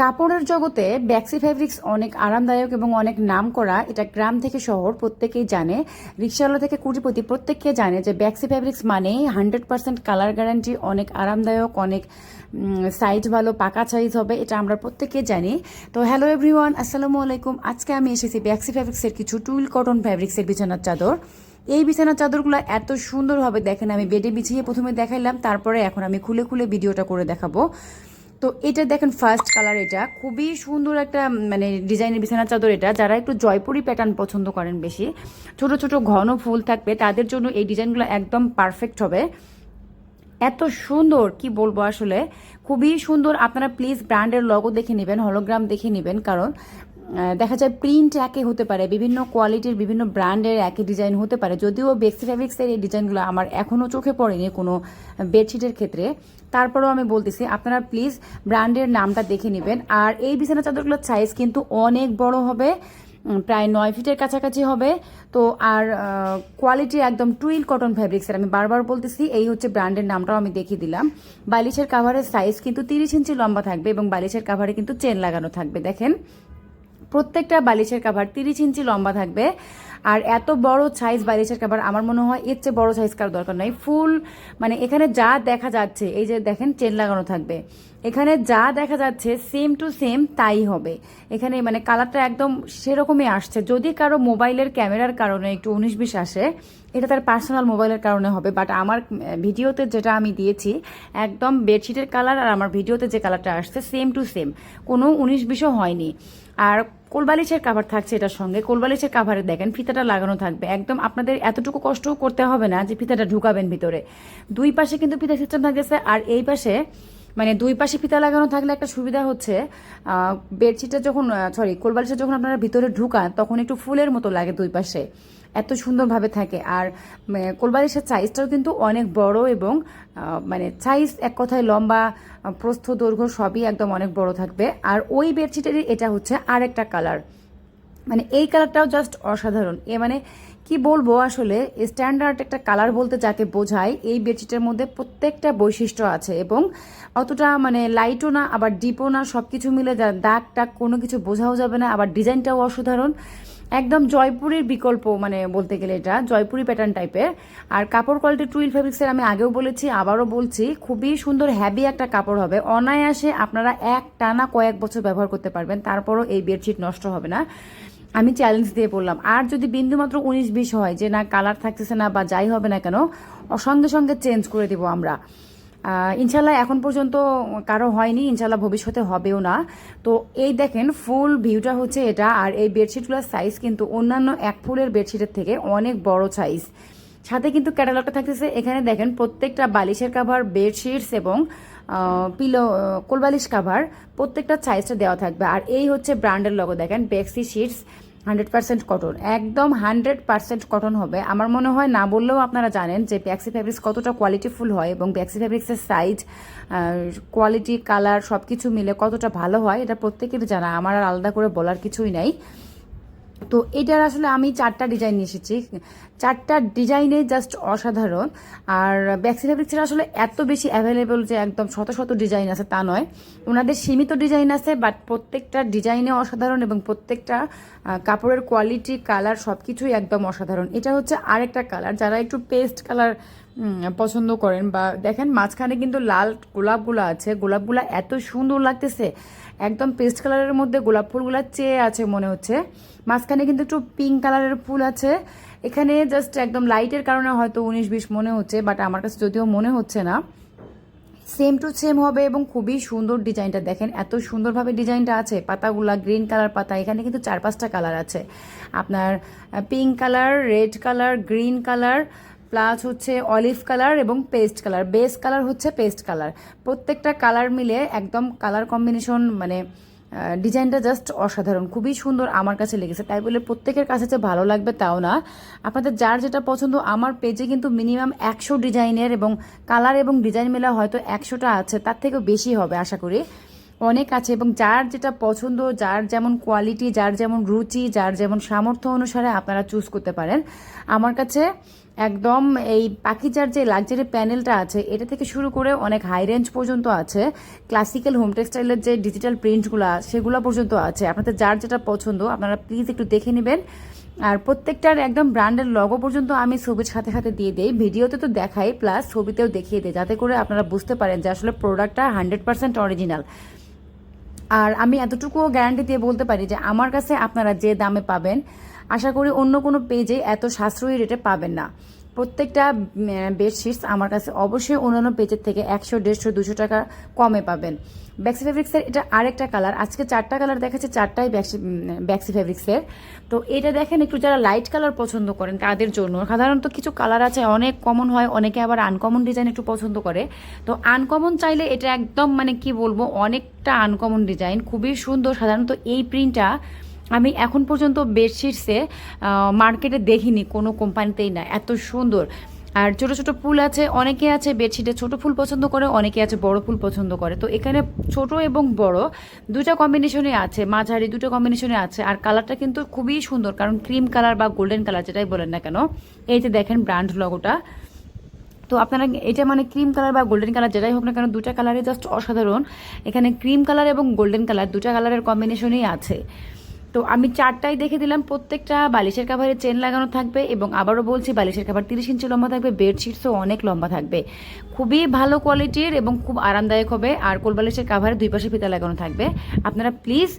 কাপড়ের জগতে ব্যাক্সি ফ্যাব্রিক্স অনেক আরামদায়ক এবং অনেক নাম করা। এটা গ্রাম থেকে শহর প্রত্যেকেই জানে, রিক্সাওয়ালা থেকে কুটিপতি প্রত্যেককে জানে যে ব্যাক্সি ফ্যাব্রিক্স মানে 100% কালার গ্যারান্টি, অনেক আরামদায়ক, অনেক সাইজ ভালো, পাকা সাইজ হবে, এটা আমরা প্রত্যেকে জানি। তো হ্যালো এভরিওয়ান, আসসালামু আলাইকুম। আজকে আমি এসেছি ব্যাক্সি ফ্যাব্রিক্সের কিছু টুইল কটন ফ্যাব্রিক্সের বিছানার চাদর। এই বিছানার চাদরগুলো এত সুন্দরভাবে দেখেন, আমি বেডে বিছিয়ে প্রথমে দেখাইলাম, তারপরে এখন আমি খুলে খুলে ভিডিওটা করে দেখাবো। তো এটা দেখেন ফার্স্ট কালার, এটা খুবই সুন্দর একটা মানে ডিজাইনের বিছানা চাদর। এটা যারা একটু জয়পুরি প্যাটার্ন পছন্দ করেন, বেশি ছোট ছোট ঘন ফুল থাকবে, তাদের জন্য এই ডিজাইনগুলো একদম পারফেক্ট হবে। এত সুন্দর কি বলবো, আসলে খুবই সুন্দর। আপনারা প্লিজ ব্র্যান্ডের লগো দেখে নেবেন, হলোগ্রাম দেখে নেবেন, কারণ দেখা যায় প্রিন্ট একই হতে পারে, বিভিন্ন কোয়ালিটির বিভিন্ন ব্র্যান্ডের একই ডিজাইন হতে পারে। যদিও বেক্সি ফ্যাব্রিক্সের এই ডিজাইনগুলো আমার এখনও চোখে পড়েনি কোনো বেডশিটের ক্ষেত্রে, তারপরেও আমি বলতেছি আপনারা প্লিজ ব্র্যান্ডের নামটা দেখে নেবেন। আর এই বিছানা চাদরগুলোর সাইজ কিন্তু অনেক বড় হবে, প্রায় 9 ফিটের কাছাকাছি হবে। তো আর কোয়ালিটি একদম টুইল কটন ফ্যাব্রিক্সের, আমি বারবার বলতেছি, এই হচ্ছে ব্র্যান্ডের নামটাও আমি দেখিয়ে দিলাম। বালিশের কাভারের সাইজ কিন্তু 30 ইঞ্চি লম্বা থাকবে এবং বালিশের কাভারে কিন্তু চেন লাগানো থাকবে। দেখেন প্রত্যেকটা বালিশের কাভার 30 ইঞ্চি লম্বা থাকবে। আর এত বড় সাইজ বালিশের কাভার আমার মনে হয় এর চেয়ে বড় সাইজ কারো দরকার নাই। ফুল মানে এখানে যা দেখা যাচ্ছে, এই যে দেখেন চেন লাগানো থাকবে, এখানে যা দেখা যাচ্ছে সেম টু সেম তাই হবে। এখানে মানে কালারটা একদম সেরকমই আসছে। যদি কারো মোবাইলের ক্যামেরার কারণে একটু 19-20 আসে, এটা তার পার্সোনাল মোবাইলের কারণে হবে, বাট আমার ভিডিওতে যেটা আমি দিয়েছি একদম বেডশিটের কালার আর আমার ভিডিওতে যে কালারটা আসছে সেম টু সেম, কোনো 19-20ও হয়নি। আর কোলবালিশের কাভার থাকছে এটার সঙ্গে। কোলবালিশের কাভারে দেখেন ফিতাটা লাগানো থাকবে, একদম আপনাদের এতটুকু কষ্টও করতে হবে না যে ফিতাটা ঢুকাবেন ভিতরে। দুই পাশে কিন্তু ফিতা সিস্টেম থাকতেছে, আর এই পাশে মানে দুই পাশে ফিতা লাগানো থাকলে একটা সুবিধা হচ্ছে, বেডশিটটা যখন কোলবালিশটা যখন আপনারা ভিতরে ঢুকান তখন একটু ফুলের মতো লাগে দুই পাশে, এত সুন্দরভাবে থাকে। আর কোলবালিশের সাইজটাও কিন্তু অনেক বড় এবং মানে সাইজ এক কথায় লম্বা, প্রস্থ দৈর্ঘ্য সবই একদম অনেক বড় থাকবে। আর ওই বেডশিটেরই এটা হচ্ছে আরেকটা কালার, মানে এই কালারটাও জাস্ট অসাধারণ। মানে কি বলবো, আসলে স্ট্যান্ডার্ড একটা কালার বলতে যাকে বোঝায়, এই বেডশিটের মধ্যে প্রত্যেকটা বৈশিষ্ট্য আছে এবং অতটা মানে লাইটও না আবার ডিপও না, সব কিছু মিলে দাগ টাগ কোনো কিছু বোঝাও যাবে না। আবার ডিজাইনটাও অসাধারণ, একদম জয়পুরের বিকল্প মানে বলতে গেলে, এটা জয়পুরি প্যাটার্ন টাইপের। আর কাপড় কোয়ালিটি টুইল ফ্যাব্রিক্সের আমি আগেও বলেছি, আবারও বলছি, খুবই সুন্দর হ্যাভি একটা কাপড় হবে। অনায়াসে আপনারা এক টানা কয়েক বছর ব্যবহার করতে পারবেন, তারপরও এই বেডশিট নষ্ট হবে না, আমি চ্যালেঞ্জ দিয়ে বললাম। আর যদি বিন্দুমাত্র 19-20 হয় যে না কালার থাকতেছে না বা যাই হবে না কেন, সঙ্গে সঙ্গে চেঞ্জ করে দিব আমরা। ইনশাল্লাহ এখন পর্যন্ত কারো হয়নি, ইনশাল্লাহ ভবিষ্যতে হবেও না। তো এই দেখেন ফুল ভিউটা হচ্ছে এটা। আর এই বেডশিটগুলোর সাইজ কিন্তু অন্যান্য এক ফুলের বেডশিটের থেকে অনেক বড় সাইজ। সাথে কিন্তু ক্যাটালগটা থাকতেছে, এখানে দেখেন প্রত্যেকটা বালিশের কাভার, বেডশিটস এবং পিলো কোলবালিশ কাভার প্রত্যেকটা সাইজটা দেওয়া থাকবে। আর এই হচ্ছে ব্র্যান্ডের লগো, দেখেন বেক্সি শিটস 100% কটন, একদম 100% কটন হবে। আমার মনে হয় না বললেও আপনারা জানেন যে ব্যাক্সি ফ্যাব্রিক্স কতটা কোয়ালিটিফুল হয় এবং ব্যাক্সি ফ্যাব্রিক্সের সাইজ, কোয়ালিটি, কালার সব কিছু মিলে কতটা ভালো হয়, এটা প্রত্যেকেরই জানা, আমার আর আলাদা করে বলার কিছুই নাই। তো এটার আসলে আমি 4টা ডিজাইন নিয়ে এসেছি, 4টা ডিজাইনে জাস্ট অসাধারণ। আর ব্যাক্সি ফ্যাব্রিক্সের আসলে এত বেশি অ্যাভেলেবল যে একদম শত শত ডিজাইন আছে তা নয়, ওনাদের সীমিত ডিজাইন আছে, বাট প্রত্যেকটা ডিজাইনে অসাধারণ এবং প্রত্যেকটা কাপড়ের কোয়ালিটি, কালার সব কিছুই একদম অসাধারণ। এটা হচ্ছে আরেকটা কালার, যারা একটু পেস্ট কালার পছন্দ করেন, বা দেখেন মাঝখানে কিন্তু লাল গোলাপগুলো আছে, গোলাপগুলো এত সুন্দর লাগতেছে, একদম পেস্ট কালারের মধ্যে গোলাপ ফুলগুলো চেয়ে আছে মনে হচ্ছে। মাঝখানে কিন্তু একটু পিঙ্ক কালারের ফুল আছে, এখানে জাস্ট একদম লাইটের কারণে হয়তো 19-20 মনে হচ্ছে, বাট আমার কাছে যদিও মনে হচ্ছে না, সেম টু সেম হবে এবং খুবই সুন্দর। ডিজাইনটা দেখেন এত সুন্দরভাবে ডিজাইনটা আছে, পাতাগুলা গ্রিন কালার পাতা, এখানে কিন্তু 4-5টা কালার আছে, আপনার pink colour, red colour, green colour, plus হচ্ছে অলিভ কালার এবং পেস্ট কালার, বেস কালার হচ্ছে পেস্ট কালার। প্রত্যেকটা কালার মিলে একদম কালার কম্বিনেশন মানে ডিজাইনটা জাস্ট অসাধারণ, খুবই সুন্দর আমার কাছে লেগেছে। তাই বলে প্রত্যেকের কাছে যে ভালো লাগবে তাও না, আপনাদের যার যেটা পছন্দ। আমার পেজে কিন্তু মিনিমাম 100 ডিজাইনের এবং কালার এবং ডিজাইন মেলা হয়তো 100টা আছে, তার থেকেও বেশি হবে আশা করি। অনেক আছে এবং যার যেটা পছন্দ, যার যেমন কোয়ালিটি, যার যেমন রুচি, যার যেমন সামর্থ্য অনুসারে আপনারা চুজ করতে পারেন। আমার কাছে একদম এই পাকিজার যে লাক্সারি প্যানেলটা আছে এটা থেকে শুরু করে অনেক হাই রেঞ্জ পর্যন্ত আছে, ক্লাসিক্যাল হোম টেক্সটাইলের যে ডিজিটাল প্রিন্টগুলো সেগুলো পর্যন্ত আছে। আপনাদের যার যেটা পছন্দ আপনারা প্লিজ একটু দেখে নেবেন। আর প্রত্যেকটার একদম ব্র্যান্ডের লগো পর্যন্ত আমি ছবির সাথে সাথে দিয়ে দিই, ভিডিওতে তো দেখাই প্লাস ছবিতেও দেখিয়ে দিই, যাতে করে আপনারা বুঝতে পারেন যে আসলে প্রোডাক্টটা 100% অরিজিনাল। আর আমি এতটুকুও গ্যারান্টি দিয়ে বলতে পারি যে আমার কাছে আপনারা যে দামে পাবেন আশা করি অন্য কোনো পেজে এত সাশ্রয়ী রেটে পাবেন না। প্রত্যেকটা বেডশিটস আমার কাছে অবশ্যই অন্যান্য পেজের থেকে 100, 150, 200 টাকা কমে পাবেন। ব্যাক্সি ফেব্রিক্সের এটা আরেকটা কালার, আজকে 4টা কালার দেখাচ্ছে, 4টাই ব্যাক্সি ফেব্রিক্সের। তো এটা দেখেন একটু যারা লাইট কালার পছন্দ করেন তাদের জন্য। সাধারণত কিছু কালার আছে অনেক কমন হয়, অনেকে আবার আনকমন ডিজাইন একটু পছন্দ করে। তো আনকমন চাইলে এটা একদম মানে কি বলবো, অনেকটা আনকমন ডিজাইন, খুবই সুন্দর। সাধারণত এই প্রিন্টটা আমি এখন পর্যন্ত বেডশিটসে মার্কেটে দেখিনি, কোনো কোম্পানিতেই না, এত সুন্দর। আর ছোট ছোট ফুল আছে, অনেকে আছে বেডশিটে ছোট ফুল পছন্দ করে, অনেকে আছে বড় ফুল পছন্দ করে। তো এখানে ছোট এবং বড় দুটো কম্বিনেশনে আছে, মাঝারি দুটো কম্বিনেশনে আছে। আর কালারটা কিন্তু খুবই সুন্দর, কারণ ক্রিম কালার বা গোল্ডেন কালার যেটাই বলেন না কেন, এই যে দেখেন ব্র্যান্ড লগোটা। তো আপনারা এটা মানে ক্রিম কালার বা গোল্ডেন কালার যেটাই হোক না কেন, দুটা কালারই জাস্ট অসাধারণ। এখানে ক্রিম কালার এবং গোল্ডেন কালার দুটা কালারের কম্বিনেশনেই আছে। তো আমি 4টাই দেখে দিলাম। প্রত্যেকটা বালিশের কাভারে চেন লাগানো থাকবে এবং আবারও বলছি বালিশের কাভার 30 ইঞ্চি লম্বা থাকবে, বেডশিটসও অনেক লম্বা থাকবে, খুবই ভালো কোয়ালিটির এবং খুব আরামদায়ক হবে। আর কোল বালিশের কাভারে 2 পাশে ফিতা লাগানো থাকবে। আপনারা প্লিজ